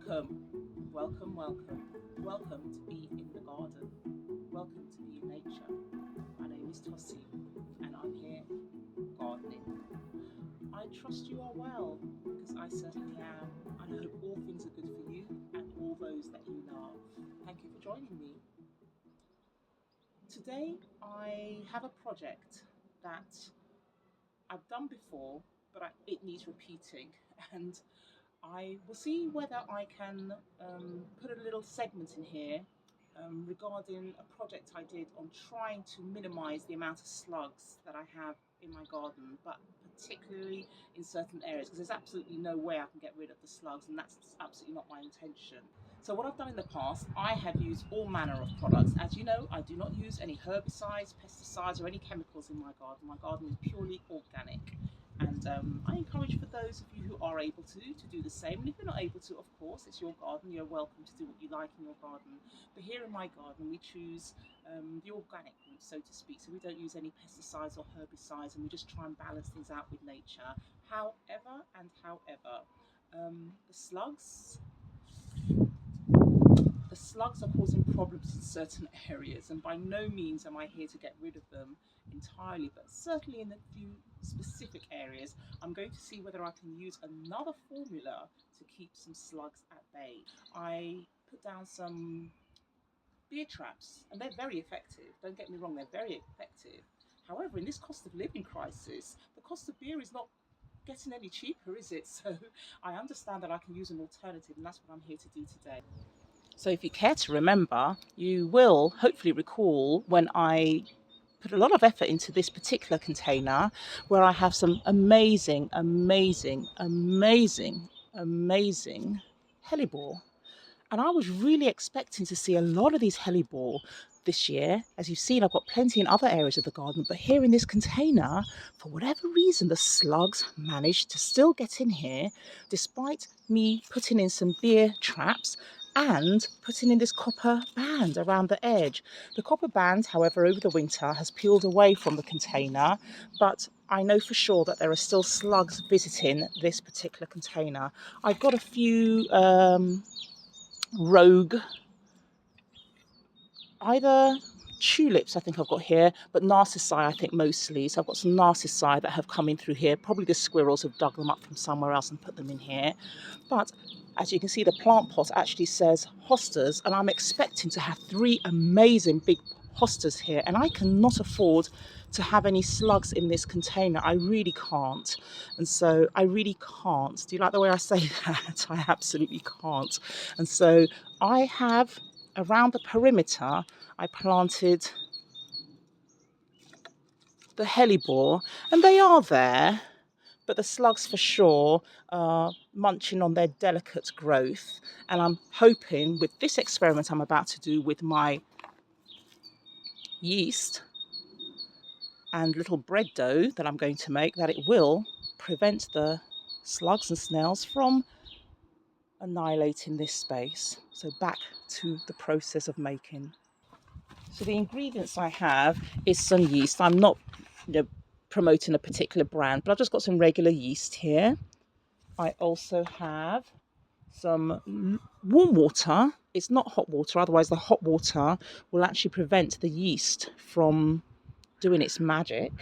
Welcome, welcome, welcome. Welcome to be in the garden. Welcome to be in nature. My name is Tossie and I'm here gardening. I trust you are well because I certainly am, and I hope all things are good for you and all those that you love. Thank you for joining me. Today I have a project that I've done before, but it needs repeating, and I will see whether I can put a little segment in here regarding a project I did on trying to minimize the amount of slugs that I have in my garden, but particularly in certain areas, because there's absolutely no way I can get rid of the slugs, and that's absolutely not my intention. So what I've done in the past, I have used all manner of products. As you know, I do not use any herbicides, pesticides, or any chemicals in my garden. My garden is purely organic. And I encourage for those of you who are able to do the same. And if you're not able to, of course, it's your garden. You're welcome to do what you like in your garden. But here in my garden, we choose the organic route, so to speak. So we don't use any pesticides or herbicides, and we just try and balance things out with nature. However, the slugs are causing problems in certain areas, and by no means am I here to get rid of them entirely, but certainly in a few specific areas I'm going to see whether I can use another formula to keep some slugs at bay. I put down some beer traps and they're very effective, don't get me wrong, they're very effective. However, in this cost of living crisis, the cost of beer is not getting any cheaper, is it? So I understand that I can use an alternative, and that's what I'm here to do today. So if you care to remember, you will hopefully recall when I put a lot of effort into this particular container where I have some amazing hellebore. And I was really expecting to see a lot of these hellebore this year. As you've seen, I've got plenty in other areas of the garden, but here in this container, for whatever reason, the slugs managed to still get in here despite me putting in some beer traps and putting in this copper band around the edge. The copper band, however, over the winter has peeled away from the container, but I know for sure that there are still slugs visiting this particular container. I've got a few rogue, either tulips I think I've got here, but narcissi I think mostly. So I've got some narcissi that have come in through here. Probably the squirrels have dug them up from somewhere else and put them in here. But as you can see, the plant pot actually says hostas, and I'm expecting to have 3 amazing big hostas here, and I cannot afford to have any slugs in this container. I really can't. And so I really can't. Do you like the way I say that? I absolutely can't. And so I have, around the perimeter, I planted the hellebore, and they are there, but the slugs for sure are munching on their delicate growth. And I'm hoping with this experiment I'm about to do with my yeast and little bread dough that I'm going to make, that it will prevent the slugs and snails from annihilating this space. So back to the process of making. So the ingredients I have is some yeast. I'm not promoting a particular brand, but I've just got some regular yeast here. I also have some warm water. It's not hot water, otherwise the hot water will actually prevent the yeast from doing its magic,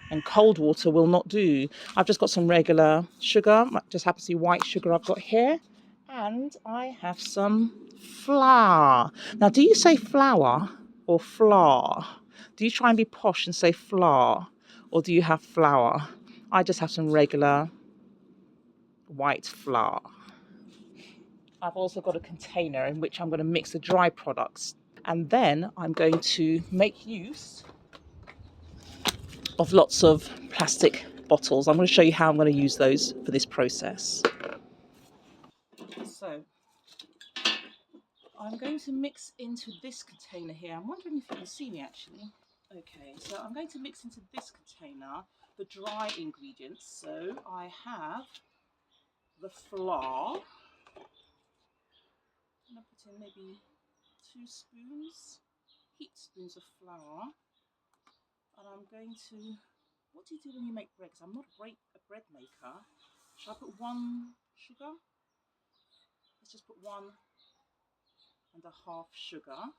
and cold water will not do. I've just got some regular sugar, just happens to be white sugar I've got here, and I have some flour. Now, do you say flour or flour? Do you try and be posh and say flour, or do you have flour? I just have some regular white flour. I've also got a container in which I'm going to mix the dry products, and then I'm going to make use of lots of plastic bottles. I'm going to show you how I'm going to use those for this process. So I'm going to mix into this container here. I'm wondering if you can see me actually. Okay, so I'm going to mix into this container the dry ingredients. So I have the flour. I'm going to put in maybe 2 spoons, heaped spoons of flour. And I'm going to, what do you do when you make bread? Because I'm not a bread maker. Shall I put 1 sugar? let's just put 1.5 sugar,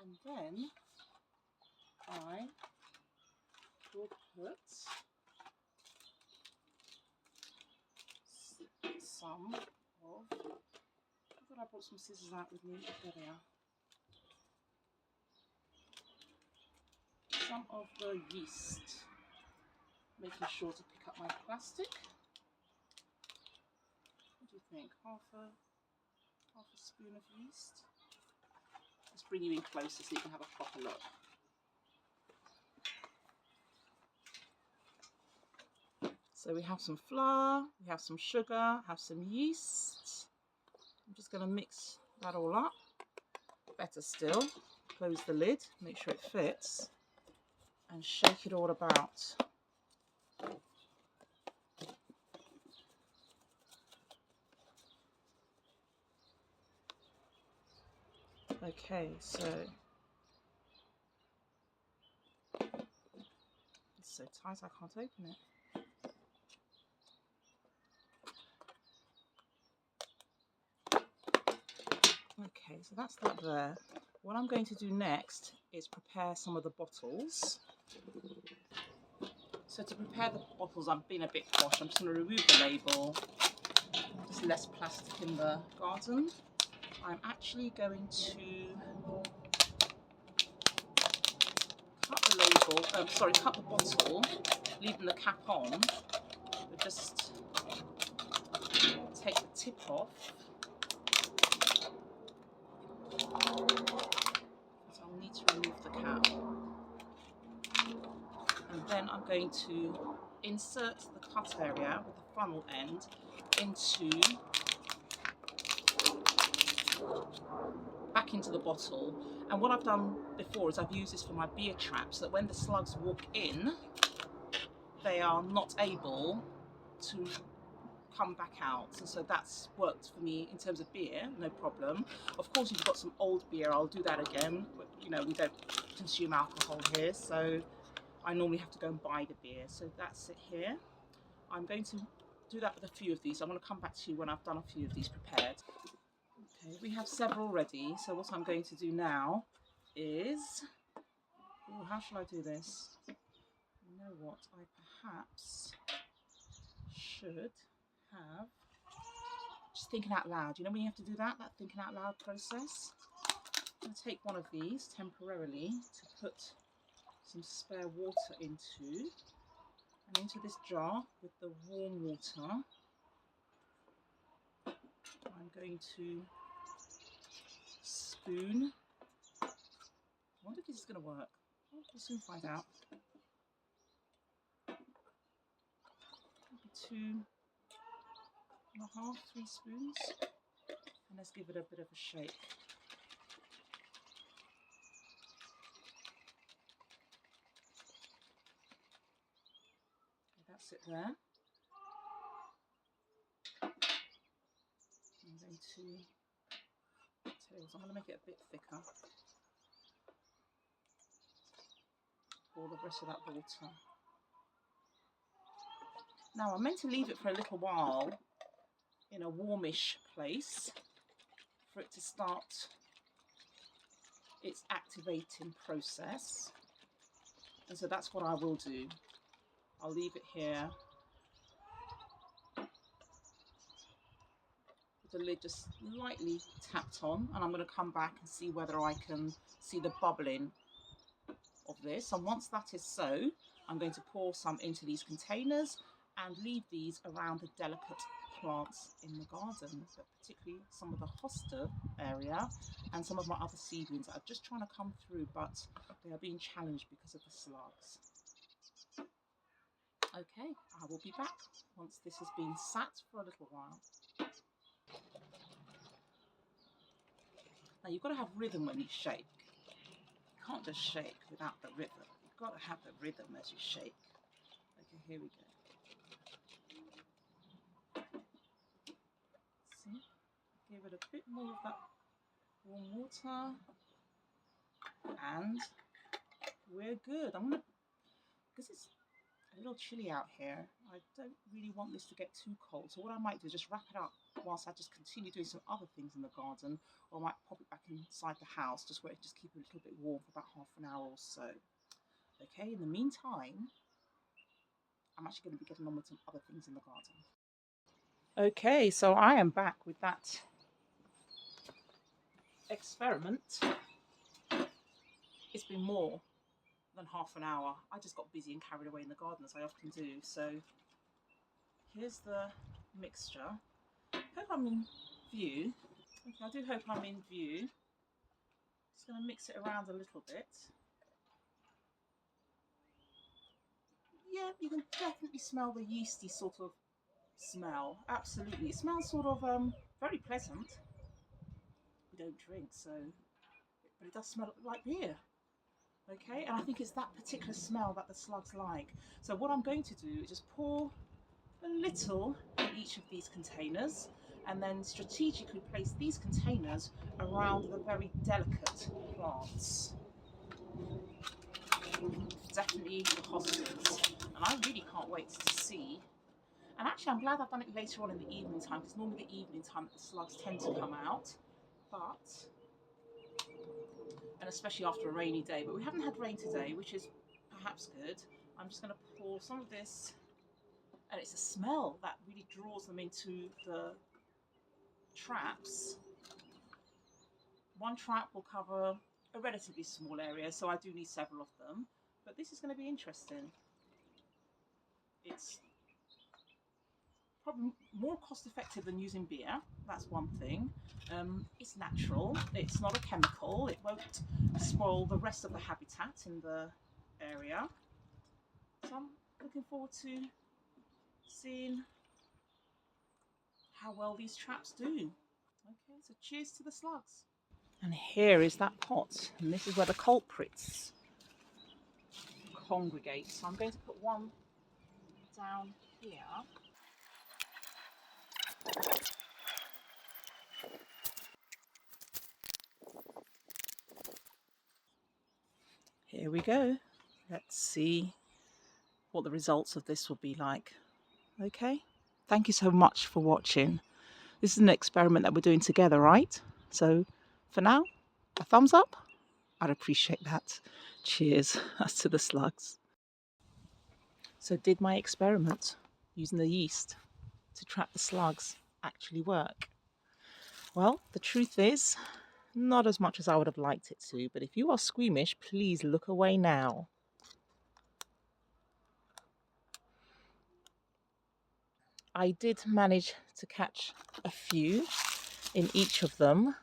and then I will put some of, I thought I brought some scissors out with me, there they are. Some of the yeast, making sure to pick up my plastic. What do you think? Half a spoon of yeast? Let's bring you in closer so you can have a proper look. So we have some flour, we have some sugar, have some yeast. I'm just going to mix that all up. Better still, close the lid, make sure it fits, and shake it all about. Okay, so it's so tight I can't open it. Okay, so that's that there. What I'm going to do next is prepare some of the bottles. So to prepare the bottles, I'm being a bit posh. I'm just going to remove the label. There's less plastic in the garden. I'm actually going to cut the bottle, leaving the cap on, but just take the tip off. So I'll need to remove the cap. And then I'm going to insert the cut area with the funnel end back into the bottle. And what I've done before is I've used this for my beer traps, so that when the slugs walk in, they are not able to come back out. And so that's worked for me in terms of beer, no problem. Of course, if you've got some old beer, I'll do that again, but you know, we don't consume alcohol here, so I normally have to go and buy the beer. So that's it here. I'm going to do that with a few of these. I'm going to come back to you when I've done a few of these prepared. Okay, we have several ready. So what I'm going to do now is, oh, how shall I do this? You know what? I perhaps should have, just thinking out loud. You know when you have to do that thinking out loud process? I'm going to take one of these temporarily to put some spare water into, and into this jar with the warm water I'm going to spoon. I wonder if this is going to work. We'll soon find out. Maybe 2.5, 3 spoons, and let's give it a bit of a shake. Okay, that's it there. I'm going to make it a bit thicker. Pour the rest of that water. Now I'm meant to leave it for a little while in a warmish place for it to start its activating process, and so that's what I will do. I'll leave it here with the lid just lightly tapped on, and I'm going to come back and see whether I can see the bubbling of this. And once that is so, I'm going to pour some into these containers and leave these around the delicate plants in the garden, but particularly some of the hosta area and some of my other seedlings that are just trying to come through, but they are being challenged because of the slugs. Okay, I will be back once this has been sat for a little while. Now you've got to have rhythm when you shake. You can't just shake without the rhythm. You've got to have the rhythm as you shake. Okay, here we go. See, give it a bit more of that warm water, and we're good. Because it's a little chilly out here, I don't really want this to get too cold. So what I might do is just wrap it up whilst I just continue doing some other things in the garden, or I might pop it back inside the house just where it just keep it a little bit warm for about half an hour or so. Okay, in the meantime, I'm actually going to be getting on with some other things in the garden. Okay, so I am back with that experiment. It's been more than half an hour. I just got busy and carried away in the garden, as I often do. So here's the mixture. Hope I'm in view. Okay, I do hope I'm in view. Just going to mix it around a little bit. Yeah, you can definitely smell the yeasty sort of smell. Absolutely. It smells sort of very pleasant. We don't drink, so, but it does smell like beer. Okay, and I think it's that particular smell that the slugs like. So what I'm going to do is just pour a little in each of these containers, and then strategically place these containers around the very delicate plants. Definitely the hostas, and I really can't wait to see. And actually I'm glad I've done it later on in the evening time, because normally the evening time the slugs tend to come out, and especially after a rainy day, but we haven't had rain today, which is perhaps good. I'm just going to pour some of this, and it's a smell that really draws them into the traps. One trap will cover a relatively small area, so I do need several of them, but this is going to be interesting. It's probably more cost effective than using beer, that's one thing. It's natural, it's not a chemical, it won't spoil the rest of the habitat in the area. So I'm looking forward to seeing how well these traps do. Okay, so cheers to the slugs. And here is that pot, and this is where the culprits congregate. So I'm going to put one down here. Here we go. Let's see what the results of this will be like. Okay, thank you so much for watching. This is an experiment that we're doing together, right? So for now, a thumbs up. I'd appreciate that. Cheers. That's to the slugs. So did my experiment using the yeast to trap the slugs actually work? Well, the truth is, not as much as I would have liked it to, but if you are squeamish, please look away now. I did manage to catch a few in each of them.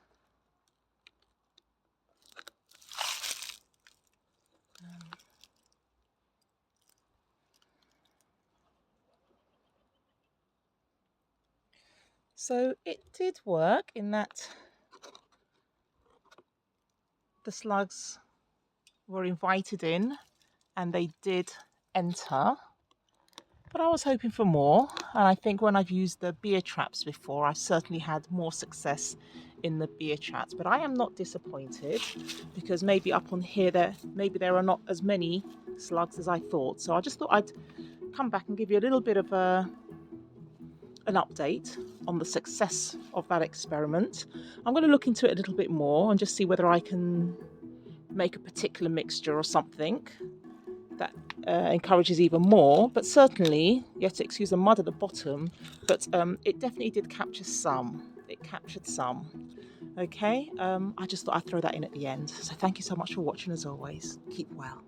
So it did work in that the slugs were invited in and they did enter. But I was hoping for more, and I think when I've used the beer traps before, I've certainly had more success in the beer traps. But I am not disappointed, because maybe up on here there are not as many slugs as I thought. So I just thought I'd come back and give you a little bit of an update on the success of that experiment. I'm going to look into it a little bit more and just see whether I can make a particular mixture or something that encourages even more, but certainly you have to excuse the mud at the bottom, but it definitely did capture some. It captured some. Okay, I just thought I'd throw that in at the end. So thank you so much for watching as always. Keep well.